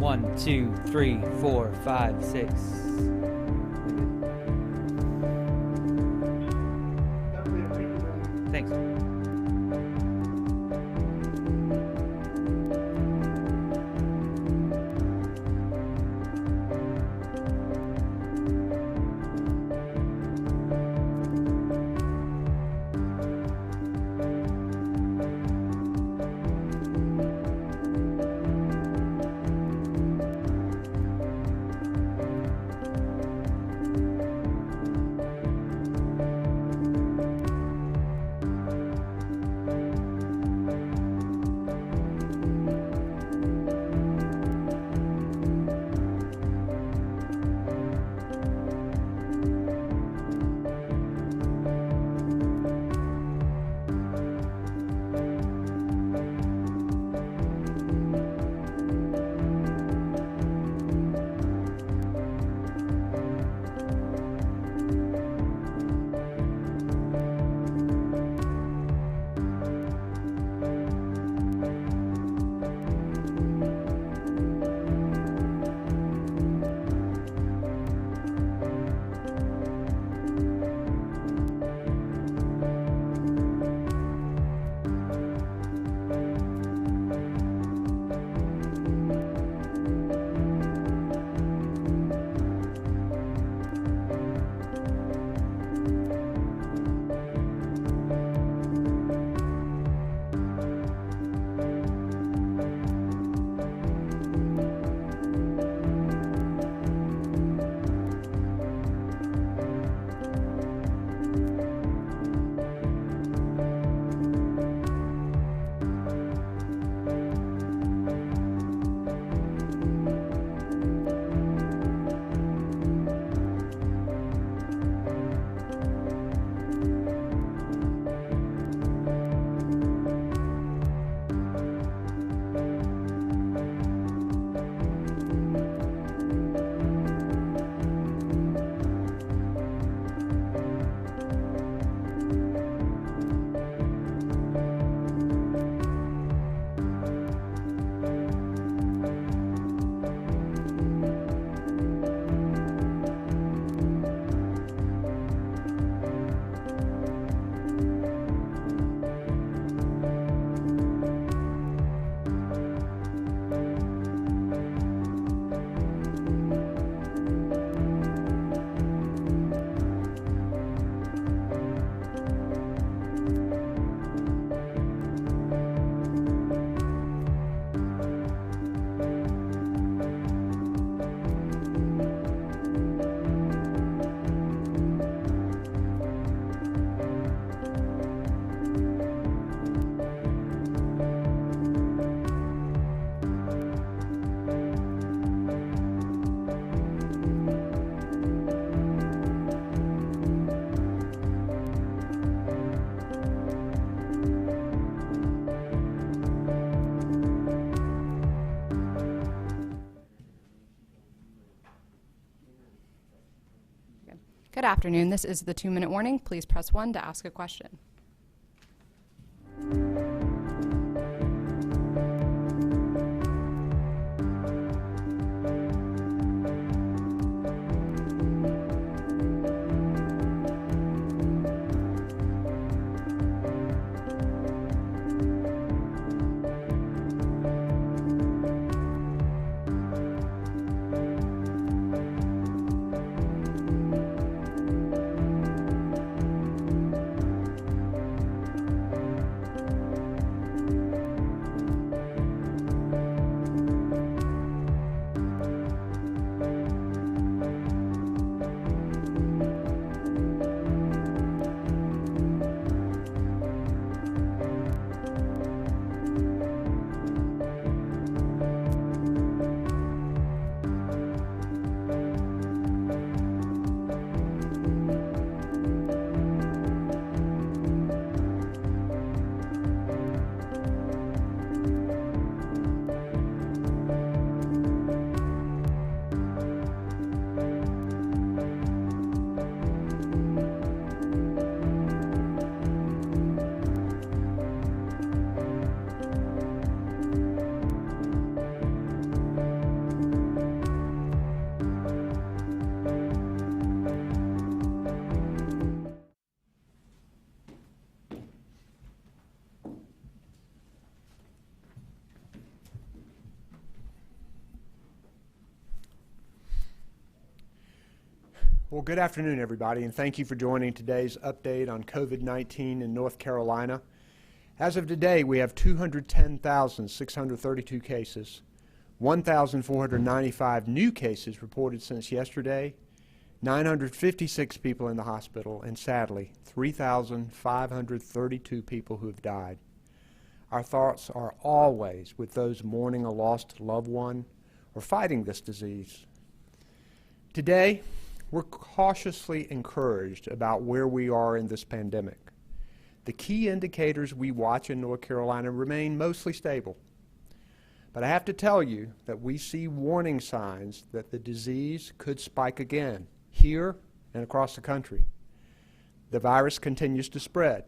1, 2, 3, 4, 5, 6. Thanks. Good afternoon. This is the 2-minute warning. Please press 1 to ask a question. Well, good afternoon, everybody, and thank you for joining today's update on COVID-19 in North Carolina. As of today, we have 210,632 cases, 1,495 new cases reported since yesterday, 956 people in the hospital, and sadly, 3,532 people who have died. Our thoughts are always with those mourning a lost loved one or fighting this disease. Today, we're cautiously encouraged about where we are in this pandemic. The key indicators we watch in North Carolina remain mostly stable. But I have to tell you that we see warning signs that the disease could spike again, here and across the country. The virus continues to spread,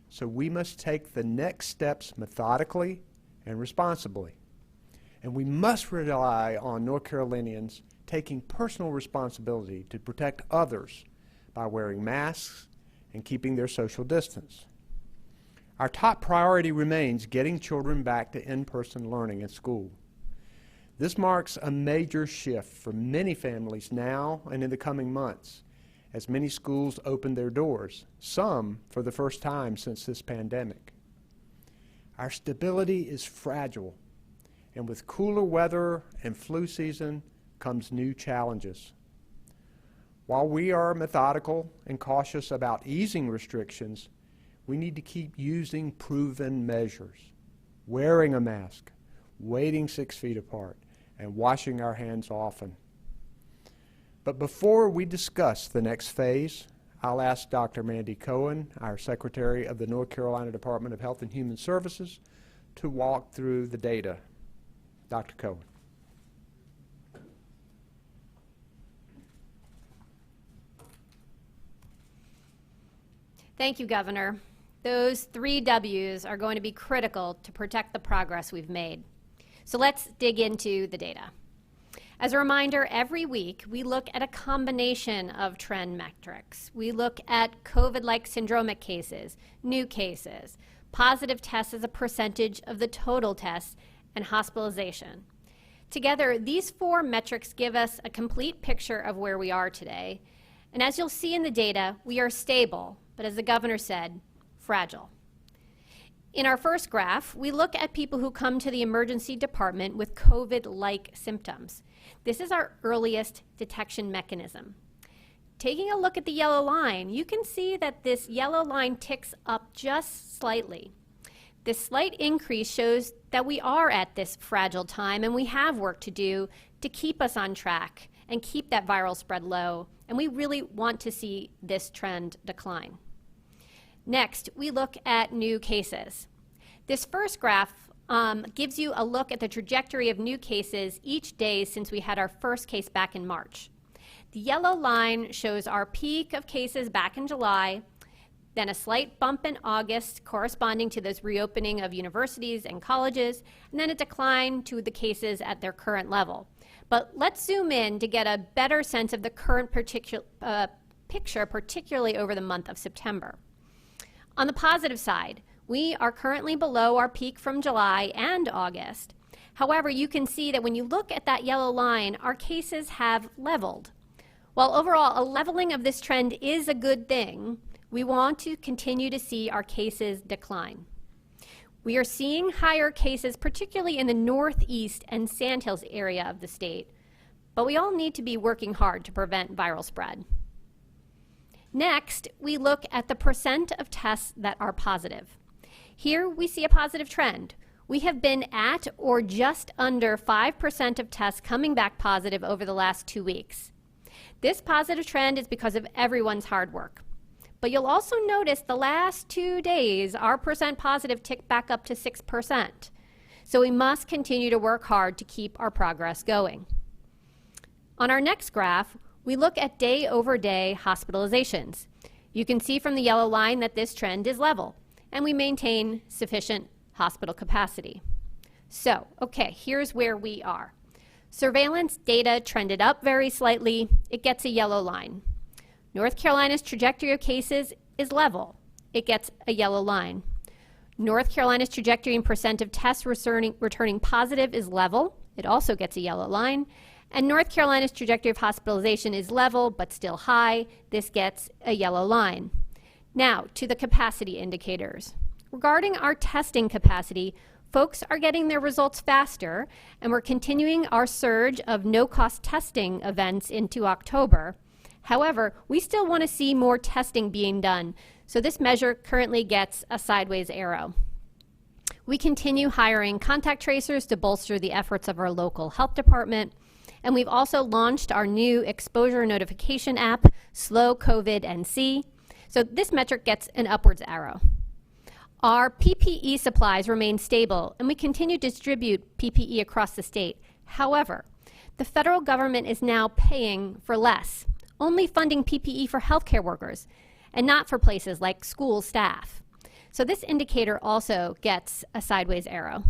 so we must take the next steps methodically and responsibly. And we must rely on North Carolinians taking personal responsibility to protect others by wearing masks and keeping their social distance. Our top priority remains getting children back to in-person learning in school. This marks a major shift for many families now and in the coming months, as many schools open their doors, some for the first time since this pandemic. Our stability is fragile, and with cooler weather and flu season comes new challenges. While we are methodical and cautious about easing restrictions, we need to keep using proven measures, wearing a mask, waiting 6 feet apart, and washing our hands often. But before we discuss the next phase, I'll ask Dr. Mandy Cohen, our Secretary of the North Carolina Department of Health and Human Services, to walk through the data. Dr. Cohen. Thank you, Governor. Those 3 W's are going to be critical to protect the progress we've made. So let's dig into the data. As a reminder, every week we look at a combination of trend metrics. We look at COVID-like syndromic cases, new cases, positive tests as a percentage of the total tests, and hospitalization. Together, these 4 metrics give us a complete picture of where we are today. And as you'll see in the data, we are stable, but as the governor said, fragile. In our first graph, we look at people who come to the emergency department with COVID-like symptoms. This is our earliest detection mechanism. Taking a look at the yellow line, you can see that this yellow line ticks up just slightly. This slight increase shows that we are at this fragile time and we have work to do to keep us on track and keep that viral spread low, and we really want to see this trend decline. Next, we look at new cases. This first graph gives you a look at the trajectory of new cases each day since we had our first case back in March. The yellow line shows our peak of cases back in July, then a slight bump in August corresponding to this reopening of universities and colleges, and then a decline to the cases at their current level. But let's zoom in to get a better sense of the current picture, particularly over the month of September. On the positive side, we are currently below our peak from July and August. However, you can see that when you look at that yellow line, our cases have leveled. While overall a leveling of this trend is a good thing, we want to continue to see our cases decline. We are seeing higher cases, particularly in the Northeast and Sandhills area of the state, but we all need to be working hard to prevent viral spread. Next, we look at the percent of tests that are positive. Here we see a positive trend. We have been at or just under 5% of tests coming back positive over the last 2 weeks. This positive trend is because of everyone's hard work. But you'll also notice the last 2 days, our percent positive ticked back up to 6%. So we must continue to work hard to keep our progress going. On our next graph, we look at day-over-day hospitalizations. You can see from the yellow line that this trend is level, and we maintain sufficient hospital capacity. So, okay, here's where we are. Surveillance data trended up very slightly. It gets a yellow line. North Carolina's trajectory of cases is level. It gets a yellow line. North Carolina's trajectory and percent of tests returning positive is level. It also gets a yellow line. And North Carolina's trajectory of hospitalization is level, but still high. This gets a yellow line. Now, to the capacity indicators. Regarding our testing capacity, folks are getting their results faster, and we're continuing our surge of no-cost testing events into October. However, we still want to see more testing being done, so this measure currently gets a sideways arrow. We continue hiring contact tracers to bolster the efforts of our local health department, and we've also launched our new exposure notification app, Slow COVID NC. So this metric gets an upwards arrow. Our PPE supplies remain stable, and we continue to distribute PPE across the state. However, the federal government is now paying for less, only funding PPE for healthcare workers, and not for places like school staff. So this indicator also gets a sideways arrow.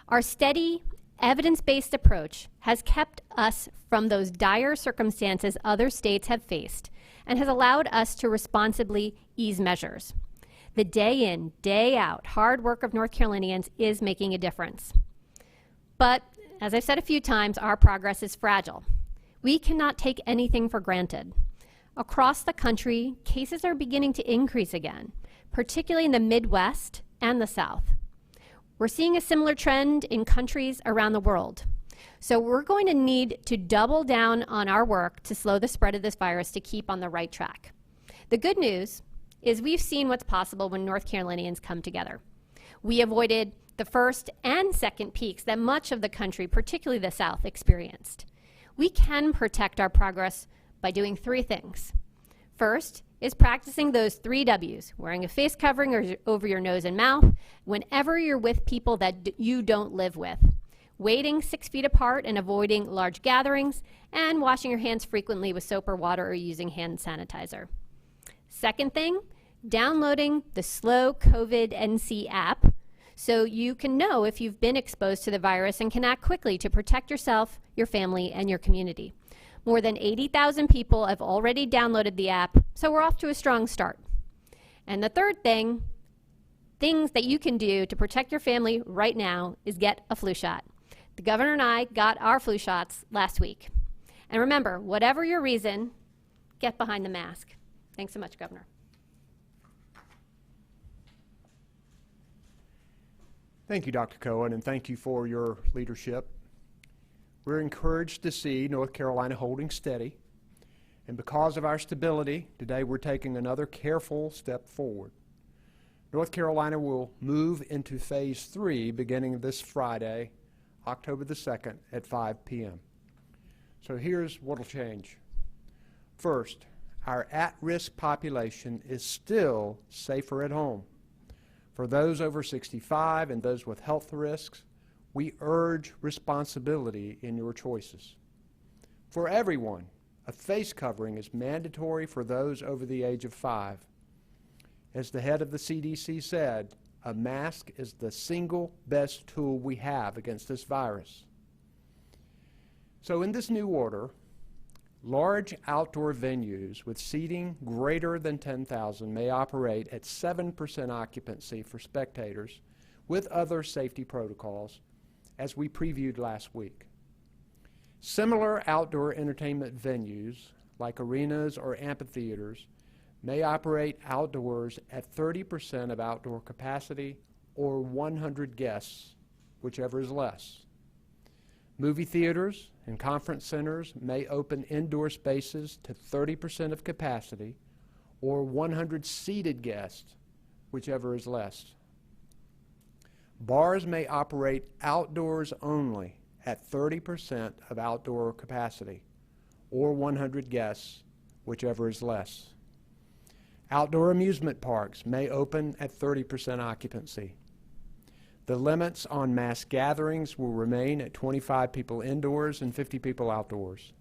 Our steady, evidence-based approach has kept us from those dire circumstances other states have faced and has allowed us to responsibly ease measures. The day in, day out hard work of North Carolinians is making a difference. But, as I've said a few times, our progress is fragile. We cannot take anything for granted. Across the country, cases are beginning to increase again, particularly in the Midwest and the South. We're seeing a similar trend in countries around the world. So we're going to need to double down on our work to slow the spread of this virus to keep on the right track. The good news is we've seen what's possible when North Carolinians come together. We avoided the first and second peaks that much of the country, particularly the South, experienced. We can protect our progress by doing three things. First is practicing those 3 W's, wearing a face covering over your nose and mouth whenever you're with people that you don't live with, waiting 6 feet apart and avoiding large gatherings, and washing your hands frequently with soap or water or using hand sanitizer. Second thing, downloading the Slow COVID NC app so you can know if you've been exposed to the virus and can act quickly to protect yourself, your family, and your community. More than 80,000 people have already downloaded the app, so we're off to a strong start. And the third thing, things that you can do to protect your family right now, is get a flu shot. The governor and I got our flu shots last week. And remember, whatever your reason, get behind the mask. Thanks so much, Governor. Thank you, Dr. Cohen, and thank you for your leadership. We're encouraged to see North Carolina holding steady, and because of our stability, today we're taking another careful step forward. North Carolina will move into Phase 3 beginning this Friday, October the 2nd at 5 p.m. So here's what'll change. First, our at-risk population is still safer at home. For those over 65 and those with health risks, we urge responsibility in your choices. For everyone, a face covering is mandatory for those over the age of 5. As the head of the CDC said, a mask is the single best tool we have against this virus. So in this new order, large outdoor venues with seating greater than 10,000 may operate at 7% occupancy for spectators with other safety protocols, as we previewed last week. Similar outdoor entertainment venues, like arenas or amphitheaters, may operate outdoors at 30% of outdoor capacity or 100 guests, whichever is less. Movie theaters and conference centers may open indoor spaces to 30% of capacity or 100 seated guests, whichever is less. Bars may operate outdoors only at 30% of outdoor capacity or 100 guests, whichever is less. Outdoor amusement parks may open at 30% occupancy. The limits on mass gatherings will remain at 25 people indoors and 50 people outdoors.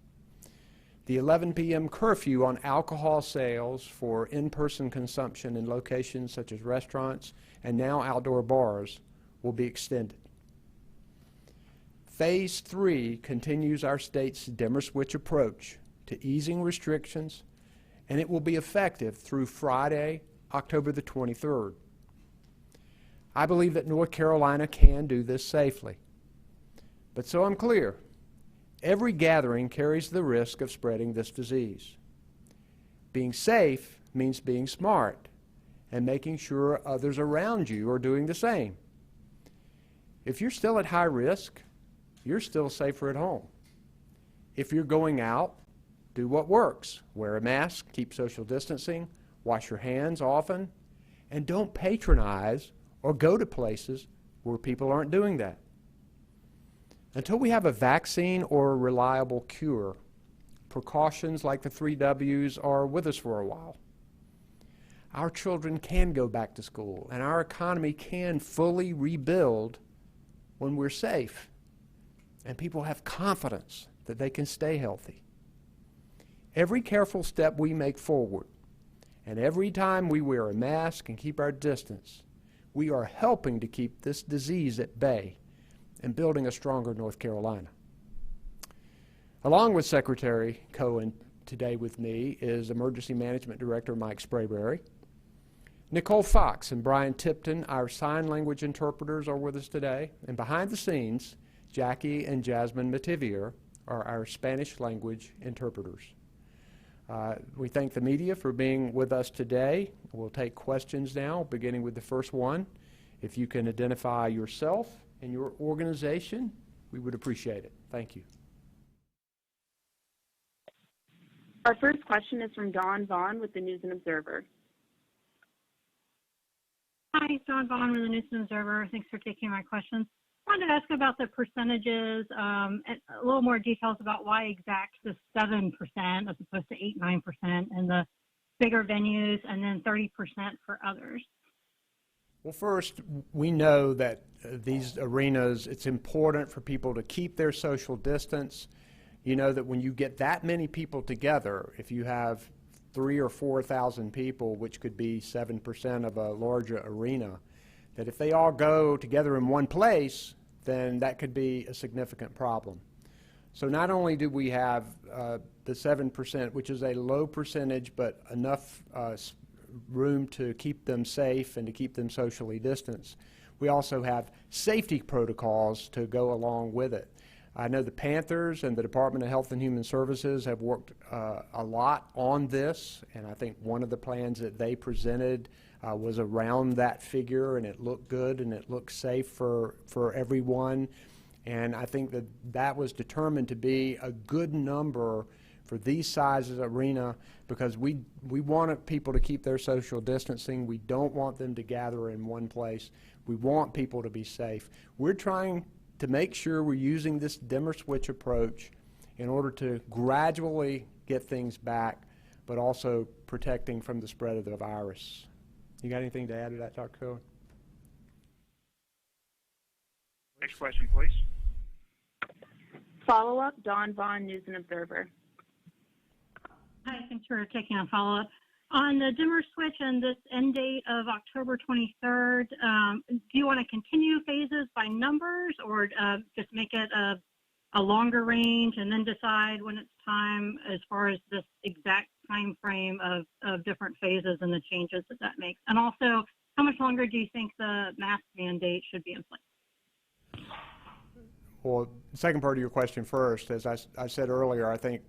The 11 p.m. curfew on alcohol sales for in-person consumption in locations such as restaurants and now outdoor bars will be extended. Phase 3 continues our state's dimmer switch approach to easing restrictions, and it will be effective through Friday, October the 23rd. I believe that North Carolina can do this safely. But so I'm clear, every gathering carries the risk of spreading this disease. Being safe means being smart and making sure others around you are doing the same. If you're still at high risk, you're still safer at home. If you're going out, do what works. Wear a mask, keep social distancing, wash your hands often, and don't patronize or go to places where people aren't doing that. Until we have a vaccine or a reliable cure, precautions like the 3 W's are with us for a while. Our children can go back to school, and our economy can fully rebuild when we're safe, and people have confidence that they can stay healthy. Every careful step we make forward, and every time we wear a mask and keep our distance, we are helping to keep this disease at bay and building a stronger North Carolina. Along with Secretary Cohen today with me is Emergency Management Director Mike Sprayberry. Nicole Fox and Brian Tipton, our sign language interpreters, are with us today. And behind the scenes, Jackie and Jasmine Mativier are our Spanish language interpreters. We thank the media for being with us today. We'll take questions now, beginning with the first one. If you can identify yourself and your organization, we would appreciate it. Thank you. Our first question is from Dawn Vaughn with the News and Observer. Hi, Dawn Vaughn with the News and Observer. Thanks for taking my questions. I wanted to ask about the percentages, and a little more details about why exact the 7% as opposed to 8-9% in the bigger venues, and then 30% for others. Well, first, we know that these arenas, it's important for people to keep their social distance. You know that when you get that many people together, if you have 3,000 or 4,000 people, which could be 7% of a larger arena, that if they all go together in one place, then that could be a significant problem. So not only do we have the 7%, which is a low percentage, but enough room to keep them safe and to keep them socially distanced, we also have safety protocols to go along with it. I know the Panthers and the Department of Health and Human Services have worked a lot on this, and I think one of the plans that they presented was around that figure, and it looked good and it looked safe for everyone. And I think that that was determined to be a good number for these sizes of arena, because we wanted people to keep their social distancing. We don't want them to gather in one place. We want people to be safe. We're trying to make sure we're using this dimmer switch approach in order to gradually get things back, but also protecting from the spread of the virus. You got anything to add to that, Dr. Cohen? Next question, please. Follow-up, Dawn Vaughn, News and Observer. Hi, thanks for taking a follow-up. On the dimmer switch and this end date of October 23rd, do you want to continue phases by numbers, or just make it a longer range and then decide when it's time as far as this exact time frame of different phases and the changes that makes? And also, how much longer do you think the mask mandate should be in place? Well, the second part of your question first. As I said earlier, I think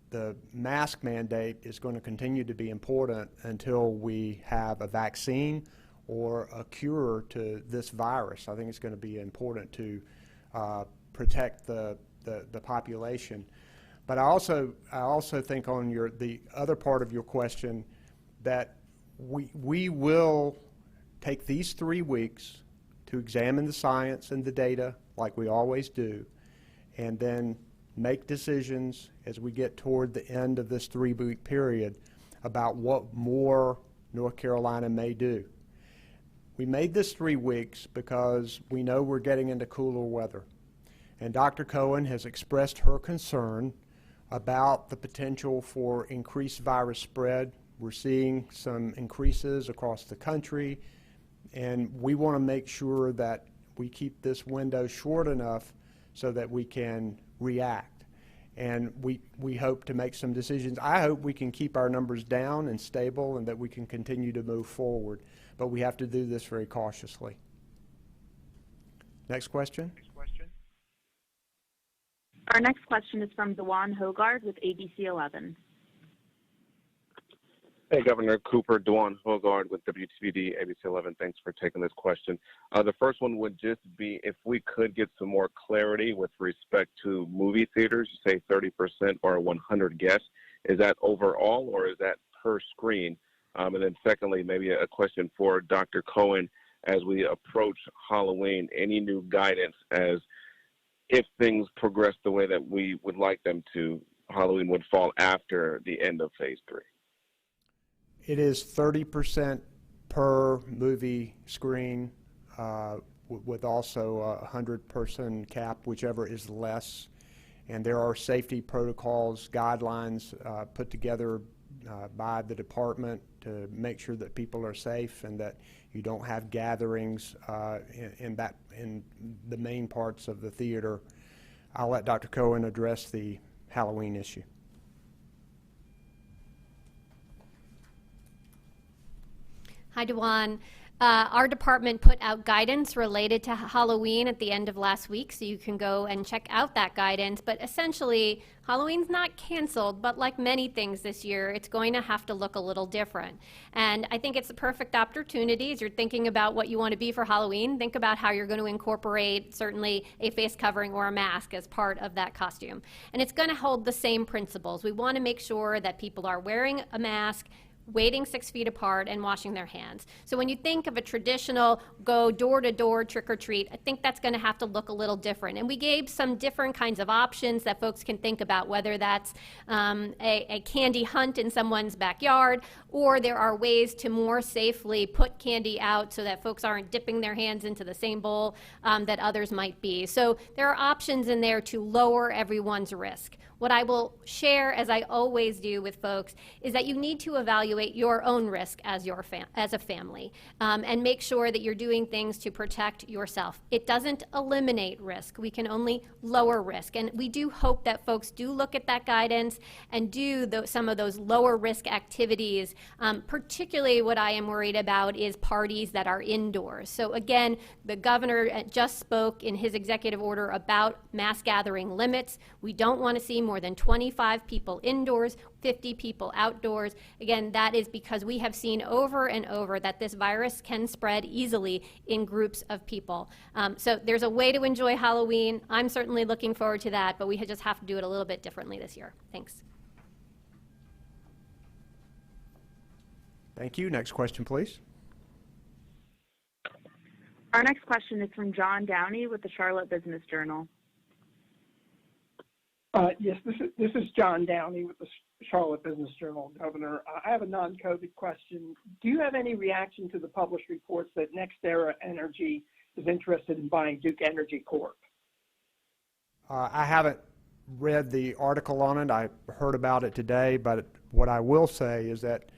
the mask mandate is going to continue to be important until we have a vaccine or a cure to this virus. I think it's going to be important to protect the population. But I also think on the other part of your question that we will take these 3 weeks to examine the science and the data like we always do, and then make decisions as we get toward the end of this 3-week period about what more North Carolina may do. We made this 3 weeks because we know we're getting into cooler weather. And Dr. Cohen has expressed her concern about the potential for increased virus spread. We're seeing some increases across the country, and we want to make sure that we keep this window short enough so that we can react. And we hope to make some decisions. I hope we can keep our numbers down and stable and that we can continue to move forward. But we have to do this very cautiously. Next question. Our next question is from Dewan Hogard with ABC 11. Hey, Governor Cooper, Dewan Hogard with WTVD ABC 11. Thanks for taking this question. The first one would just be if we could get some more clarity with respect to movie theaters. You say 30% or 100 guests. Is that overall or is that per screen? And then secondly, maybe a question for Dr. Cohen as we approach Halloween. Any new guidance as if things progress the way that we would like them to, Halloween would fall after the end of phase 3? It is 30% per movie screen with also a 100-person cap, whichever is less. And there are safety protocols, guidelines put together by the department to make sure that people are safe and that you don't have gatherings in the main parts of the theater. I'll let Dr. Cohen address the Halloween issue. Hi, Dewan. Our department put out guidance related to Halloween at the end of last week, so you can go and check out that guidance. But essentially, Halloween's not canceled, but like many things this year, it's going to have to look a little different. And I think it's the perfect opportunity as you're thinking about what you want to be for Halloween. Think about how you're going to incorporate certainly a face covering or a mask as part of that costume. And it's going to hold the same principles. We want to make sure that people are wearing a mask, waiting 6 feet apart, and washing their hands. So when you think of a traditional go door-to-door trick-or-treat, I think that's going to have to look a little different. And we gave some different kinds of options that folks can think about, whether that's a candy hunt in someone's backyard, or there are ways to more safely put candy out so that folks aren't dipping their hands into the same bowl that others might be. So there are options in there to lower everyone's risk. What I will share, as I always do with folks, is that you need to evaluate your own risk as a family and make sure that you're doing things to protect yourself. It doesn't eliminate risk. We can only lower risk. And we do hope that folks do look at that guidance and do some of those lower risk activities. Particularly what I am worried about is parties that are indoors. So again, the governor just spoke in his executive order about mass gathering limits. We don't want to see more than 25 people indoors, 50 people outdoors. Again, that is because we have seen over and over that this virus can spread easily in groups of people. So there's a way to enjoy Halloween. I'm certainly looking forward to that, but we just have to do it a little bit differently this year. Thanks. Thank you. Next question, please. Our next question is from John Downey with the Charlotte Business Journal. Yes, this is John Downey with the Charlotte Business Journal, Governor. I have a non-COVID question. Do you have any reaction to the published reports that NextEra Energy is interested in buying Duke Energy Corp? I haven't read the article on it. I heard about it today, but what I will say is that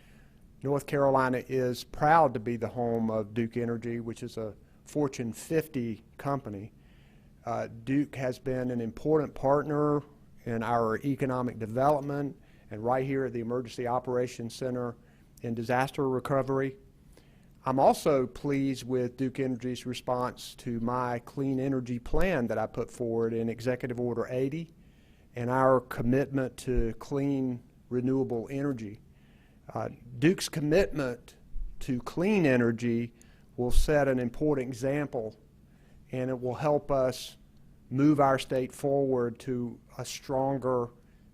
North Carolina is proud to be the home of Duke Energy, which is a Fortune 50 company. Duke has been an important partner in our economic development and right here at the Emergency Operations Center in disaster recovery. I'm also pleased with Duke Energy's response to my clean energy plan that I put forward in Executive Order 80 and our commitment to clean renewable energy. Duke's commitment to clean energy will set an important example, and it will help us move our state forward to a stronger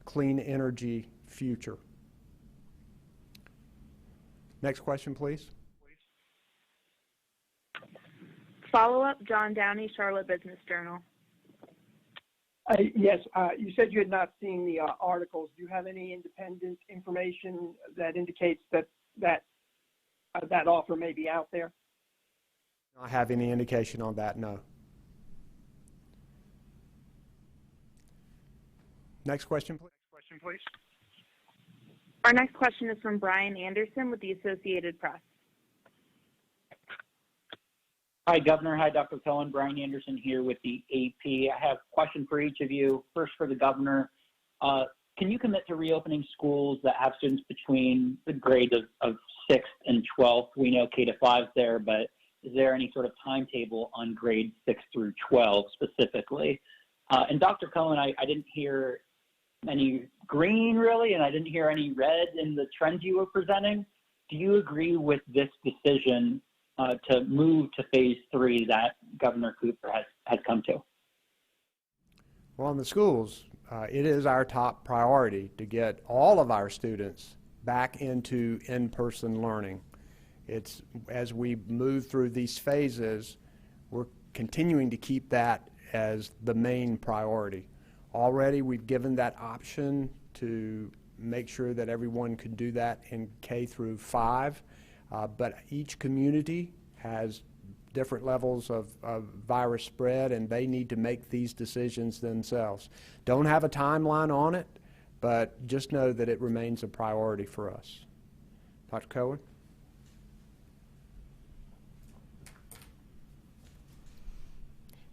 clean energy future. Next question, please. Follow-up, John Downey, Charlotte Business Journal. Yes, you said you had not seen the articles. Do you have any independent information that indicates that offer may be out there? I don't have any indication on that, no. Next question, please. Our next question is from Brian Anderson with the Associated Press. Hi, Governor. Hi, Dr. Cohen. Brian Anderson here with the AP. I have a question for each of you. First for the governor. Can you commit to reopening schools that have students between the grades of 6th and 12th? We know K-5 there, but is there any sort of timetable on grades 6 through 12 specifically? And Dr. Cohen, I didn't hear any green really, and I didn't hear any red in the trends you were presenting. Do you agree with this decision to move to phase 3 that Governor Cooper has come to? Well, in the schools, it is our top priority to get all of our students back into in-person learning. It's, as we move through these phases, we're continuing to keep that as the main priority. Already we've given that option to make sure that everyone can do that in K through 5, but each community has different levels of virus spread, and they need to make these decisions themselves. Don't have a timeline on it, but just know that it remains a priority for us. Dr. Cohen?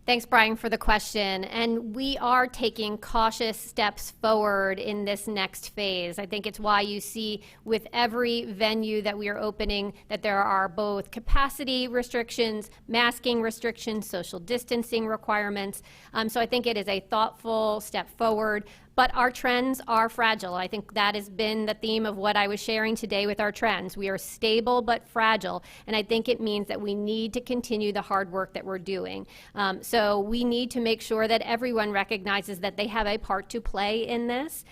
Thanks, Brian, for the question. And we are taking cautious steps forward in this next phase. I think it's why you see with every venue that we are opening that there are both capacity restrictions, masking restrictions, social distancing requirements. So I think it is a thoughtful step forward. But our trends are fragile. I think that has been the theme of what I was sharing today with our trends. We are stable but fragile, and I think it means that we need to continue the hard work that we're doing. So we need to make sure that everyone recognizes that they have a part to play in this,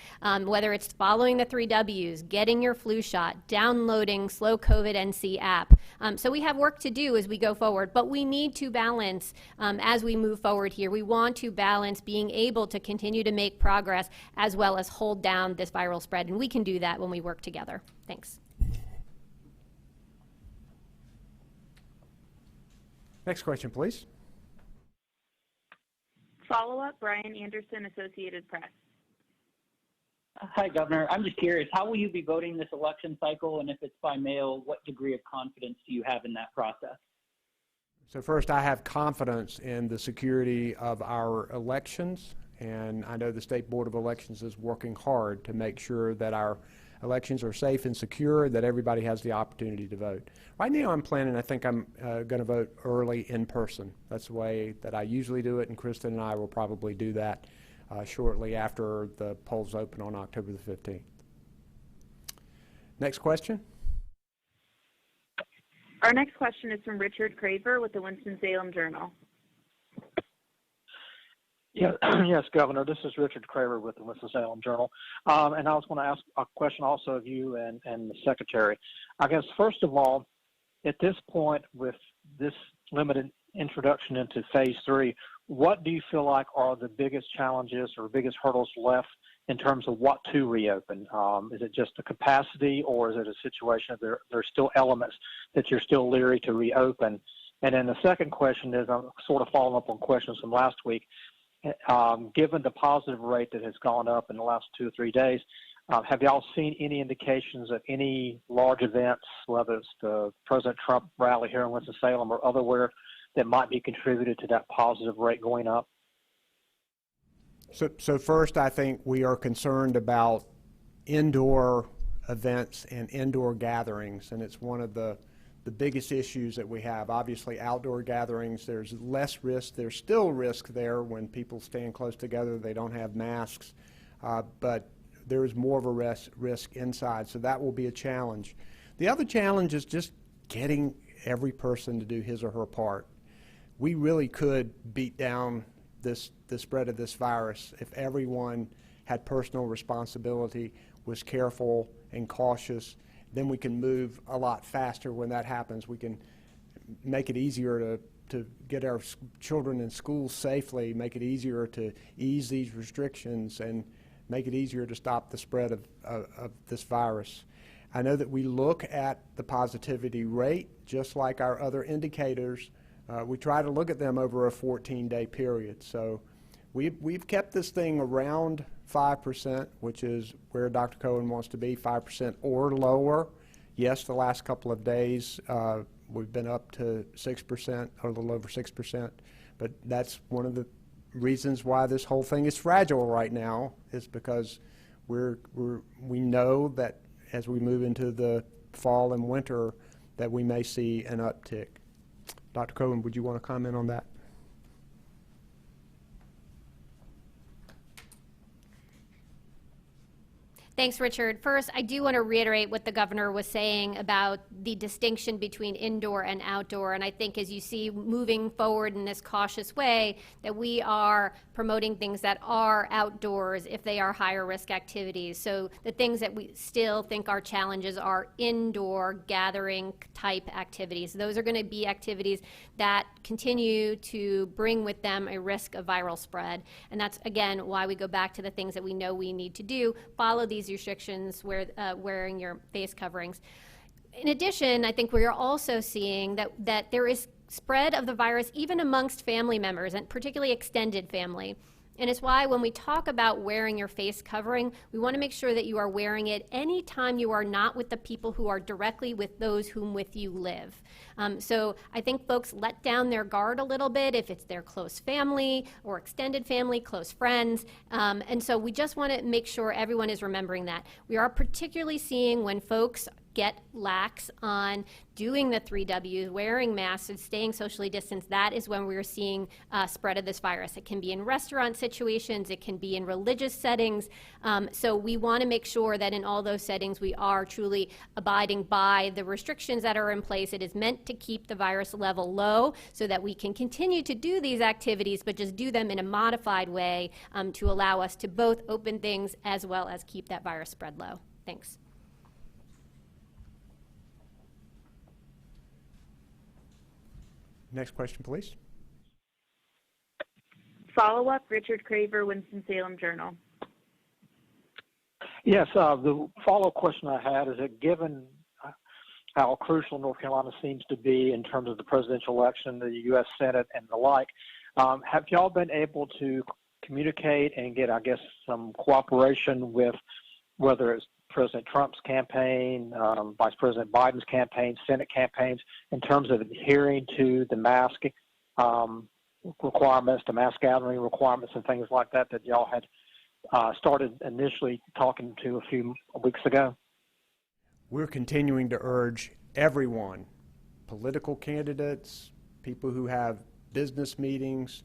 whether it's following the 3 Ws, getting your flu shot, downloading Slow COVID NC app. So we have work to do as we go forward, but we need to balance as we move forward here. We want to balance being able to continue to make progress as well as hold down this viral spread, and we can do that when we work together. Thanks. Next question, please. Follow-up, Brian Anderson, Associated Press. Hi, Governor. I'm just curious, how will you be voting this election cycle, and if it's by mail, what degree of confidence do you have in that process? So first, I have confidence in the security of our elections, and I know the State Board of Elections is working hard to make sure that our elections are safe and secure, that everybody has the opportunity to vote. Right now I'm planning, I think I'm going to vote early in person. That's the way that I usually do it, and Kristen and I will probably do that shortly after the polls open on October the 15th. Next question. Our next question is from Richard Craver with the Winston-Salem Journal. Yeah, yes, Governor. This is Richard Craver with the Winston-Salem Journal. And I was going to ask a question also of you and the Secretary. I guess, first of all, at this point with this limited introduction into phase 3, what do you feel like are the biggest challenges or biggest hurdles left in terms of what to reopen? Is it just the capacity, or is it a situation of there's still elements that you're still leery to reopen? And then the second question is, I'm sort of following up on questions from last week. Given the positive rate that has gone up in the last 2 or 3 days, have y'all seen any indications of any large events, whether it's the President Trump rally here in Winston-Salem or otherwhere, that might be contributed to that positive rate going up? So first, I think we are concerned about indoor events and indoor gatherings, and it's one of the biggest issues that we have. Obviously, outdoor gatherings, there's less risk. There's still risk there when people stand close together. They don't have masks, but there is more of a risk inside, so that will be a challenge. The other challenge is just getting every person to do his or her part. We really could beat down the spread of this virus if everyone had personal responsibility, was careful and cautious. Then we can move a lot faster when that happens. We can make it easier to get our children in school safely, make it easier to ease these restrictions, and make it easier to stop the spread of this virus. I know that we look at the positivity rate just like our other indicators. We try to look at them over a 14-day period. So we've kept this thing around 5%, which is where Dr. Cohen wants to be, 5% or lower. Yes, the last couple of days we've been up to 6% or a little over 6%, but that's one of the reasons why this whole thing is fragile right now, is because we know that as we move into the fall and winter that we may see an uptick. Dr. Cohen, would you want to comment on that? Thanks, Richard. First, I do want to reiterate what the governor was saying about the distinction between indoor and outdoor. And I think as you see moving forward in this cautious way, that we are promoting things that are outdoors if they are higher risk activities. So the things that we still think are challenges are indoor gathering type activities. Those are going to be activities that continue to bring with them a risk of viral spread. And that's, again, why we go back to the things that we know we need to do. Follow these restrictions, wearing your face coverings. In addition, I think we are also seeing that there is spread of the virus even amongst family members, and particularly extended family. And it's why when we talk about wearing your face covering, we want to make sure that you are wearing it anytime you are not with the people who are directly with those whom with you live. So I think folks let down their guard a little bit if it's their close family or extended family, close friends. And so we just want to make sure everyone is remembering that. We are particularly seeing when folks get lax on doing the 3 Ws, wearing masks and staying socially distanced, that is when we're seeing spread of this virus. It can be in restaurant situations, it can be in religious settings. So we want to make sure that in all those settings we are truly abiding by the restrictions that are in place. It is meant to keep the virus level low so that we can continue to do these activities, but just do them in a modified way to allow us to both open things as well as keep that virus spread low. Thanks. Next question, please. Follow-up, Richard Craver, Winston-Salem Journal. Yes, the follow-up question I had is that given how crucial North Carolina seems to be in terms of the presidential election, the U.S. Senate, and the like, have y'all been able to communicate and get, I guess, some cooperation with whether it's President Trump's campaign, Vice President Biden's campaign, Senate campaigns, in terms of adhering to the mask requirements, the mask gathering requirements, and things like that that y'all had started initially talking to a few weeks ago? We're continuing to urge everyone, political candidates, people who have business meetings,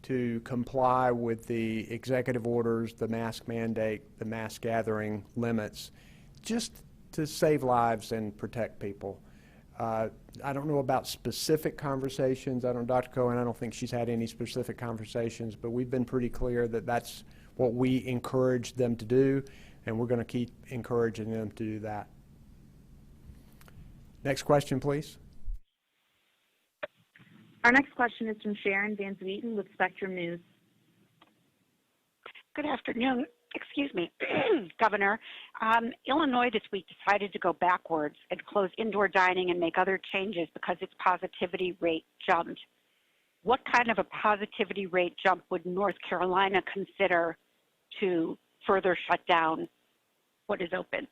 to comply with the executive orders, the mask mandate, the mask gathering limits, just to save lives and protect people. I don't know about specific conversations. Dr. Cohen, I don't think she's had any specific conversations, but we've been pretty clear that that's what we encourage them to do, and we're going to keep encouraging them to do that. Next question, please. Our next question is from Sharon Van Zwieten with Spectrum News. Good afternoon. Excuse me, Governor. Illinois this week decided to go backwards and close indoor dining and make other changes because its positivity rate jumped. What kind of a positivity rate jump would North Carolina consider to further shut down what is open?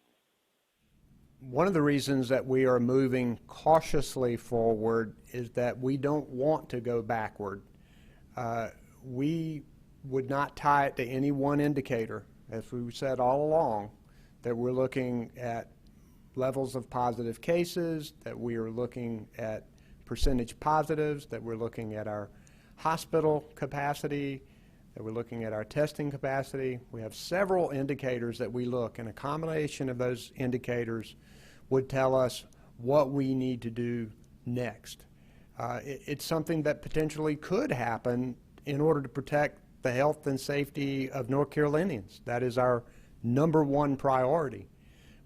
One of the reasons that we are moving cautiously forward is that we don't want to go backward. We would not tie it to any one indicator. As we said all along, that we're looking at levels of positive cases, that we are looking at percentage positives, that we're looking at our hospital capacity, that we're looking at our testing capacity. We have several indicators that we look, and a combination of those indicators would tell us what we need to do next. It's something that potentially could happen in order to protect the health and safety of North Carolinians. That is our #1 priority.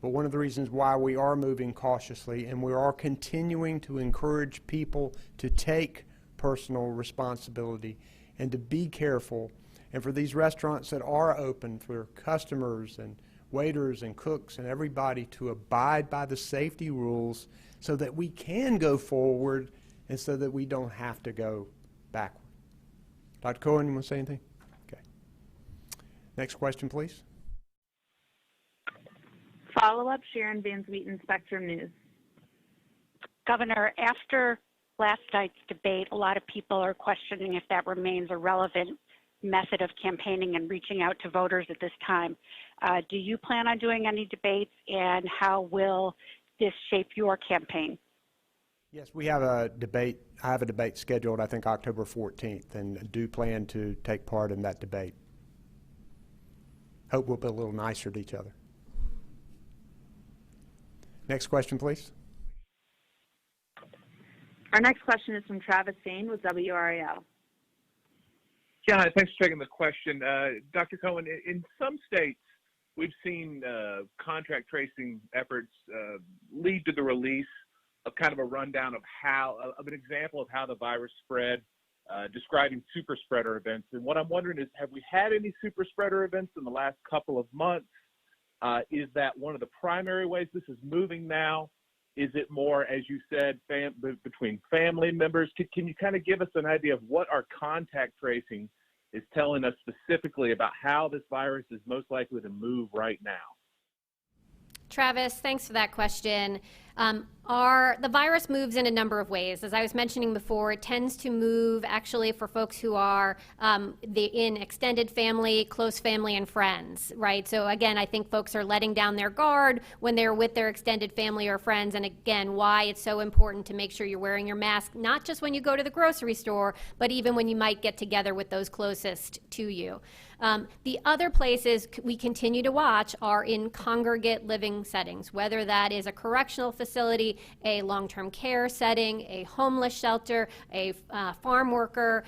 But one of the reasons why we are moving cautiously, and we are continuing to encourage people to take personal responsibility and to be careful, and for these restaurants that are open, for customers and waiters and cooks and everybody to abide by the safety rules so that we can go forward and so that we don't have to go backward. Dr. Cohen, you want to say anything? Okay. Next question, please. Follow-up, Sharon Van Zwieten, Spectrum News. Governor, after last night's debate, a lot of people are questioning if that remains a relevant method of campaigning and reaching out to voters at this time. Do you plan on doing any debates, and how will this shape your campaign? Yes, we have a debate. I have a debate scheduled, I think, October 14th, and do plan to take part in that debate. Hope we'll be a little nicer to each other. Next question, please. Our next question is from Travis Sane with WRAL. Yeah, hi, thanks for taking the question. Dr. Cohen, in some states, we've seen contract tracing efforts lead to the release of kind of a rundown of an example of how the virus spread, describing super spreader events. And what I'm wondering is, have we had any super spreader events in the last couple of months? Is that one of the primary ways this is moving now? Is it more, as you said, between family members? Can you kind of give us an idea of what our contact tracing is telling us specifically about how this virus is most likely to move right now? Travis, thanks for that question. The virus moves in a number of ways. As I was mentioning before, it tends to move actually for folks who are in extended family, close family, and friends, right? So again, I think folks are letting down their guard when they're with their extended family or friends, and again, why it's so important to make sure you're wearing your mask, not just when you go to the grocery store, but even when you might get together with those closest to you. The other places we continue to watch are in congregate living settings, whether that is a correctional facility, a long-term care setting, a homeless shelter, a farm worker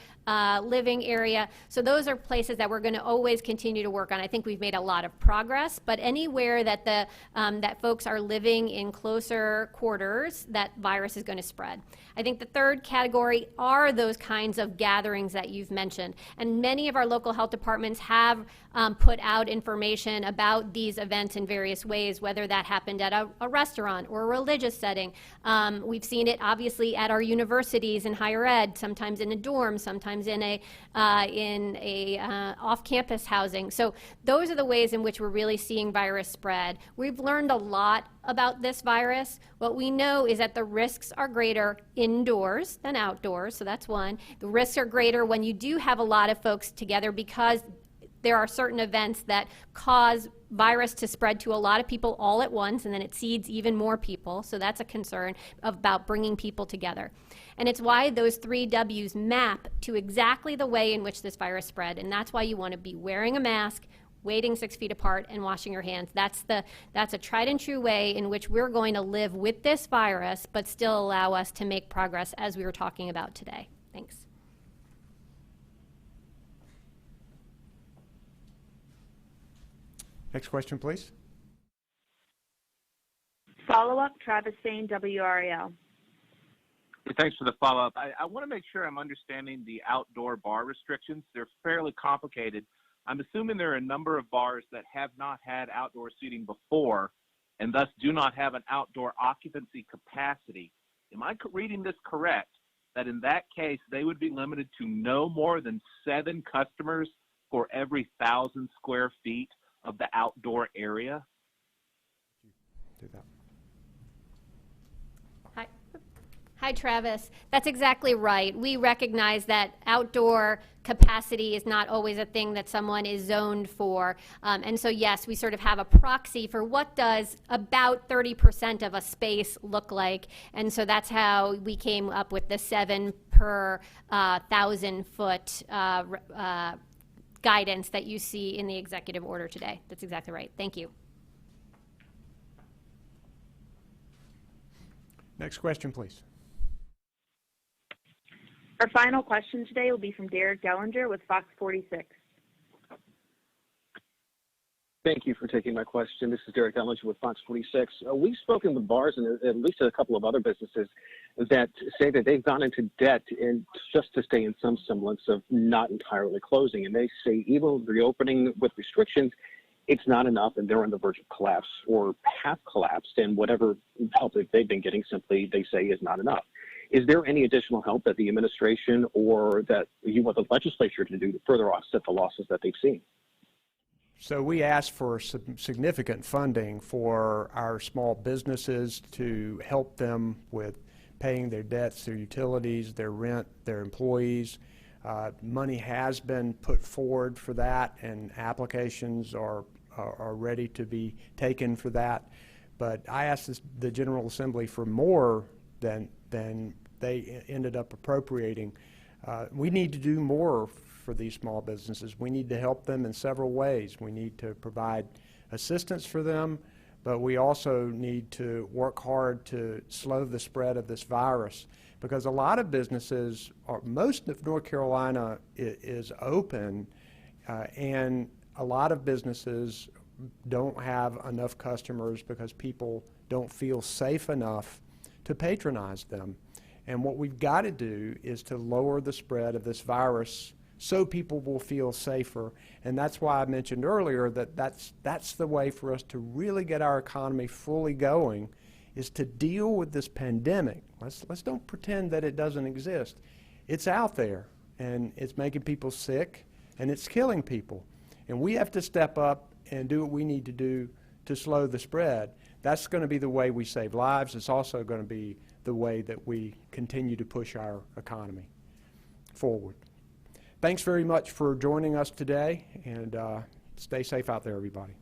living area. So those are places that we're going to always continue to work on. I think we've made a lot of progress, but anywhere that that folks are living in closer quarters, that virus is going to spread. I think the third category are those kinds of gatherings that you've mentioned, and many of our local health departments have put out information about these events in various ways, whether that happened at a restaurant or a religious setting. We've seen it obviously at our universities in higher ed, sometimes in a dorm, sometimes in a off-campus housing. So those are the ways in which we're really seeing virus spread. We've learned a lot about this virus. What we know is that the risks are greater indoors than outdoors, so that's one. The risks are greater when you do have a lot of folks together because there are certain events that cause virus to spread to a lot of people all at once, and then it seeds even more people. So that's a concern about bringing people together. And it's why those 3 W's map to exactly the way in which this virus spread, and that's why you want to be wearing a mask, waiting 6 feet apart, and washing your hands. That's a tried and true way in which we're going to live with this virus, but still allow us to make progress as we were talking about today. Thanks. Next question, please. Follow-up, Travis Sane, WRAL. Thanks for the follow-up. I want to make sure I'm understanding the outdoor bar restrictions. They're fairly complicated. I'm assuming there are a number of bars that have not had outdoor seating before and thus do not have an outdoor occupancy capacity. Am I reading this correct, that in that case they would be limited to no more than 7 customers for every 1,000 square feet of the outdoor area? Do that. Hi, Travis. That's exactly right. We recognize that outdoor capacity is not always a thing that someone is zoned for. And so, yes, we sort of have a proxy for what does about 30% of a space look like. And so that's how we came up with the 7 per 1,000-foot guidance that you see in the executive order today. That's exactly right. Thank you. Next question, please. Our final question today will be from Derek Dellinger with Fox 46. Thank you for taking my question. This is Derek Dellinger with Fox 46. We've spoken with bars and at least a couple of other businesses that say that they've gone into debt just to stay in some semblance of not entirely closing. And they say even reopening with restrictions, it's not enough, and they're on the verge of collapse or have collapsed, and whatever help that they've been getting simply, they say, is not enough. Is there any additional help that the administration or that you want the legislature to do to further offset the losses that they've seen? So we asked for some significant funding for our small businesses to help them with paying their debts, their utilities, their rent, their employees. Money has been put forward for that, and applications are ready to be taken for that. But I asked the General Assembly for more than they ended up appropriating. We need to do more for these small businesses. We need to help them in several ways. We need to provide assistance for them, but we also need to work hard to slow the spread of this virus, because a lot of businesses, most of North Carolina is open, and a lot of businesses don't have enough customers because people don't feel safe enough to patronize them. And what we've got to do is to lower the spread of this virus so people will feel safer. And that's why I mentioned earlier that that's the way for us to really get our economy fully going, is to deal with this pandemic. Let's don't pretend that it doesn't exist. It's out there, and it's making people sick, and it's killing people. And we have to step up and do what we need to do to slow the spread. That's going to be the way we save lives. It's also going to be the way that we continue to push our economy forward. Thanks very much for joining us today, and stay safe out there, everybody.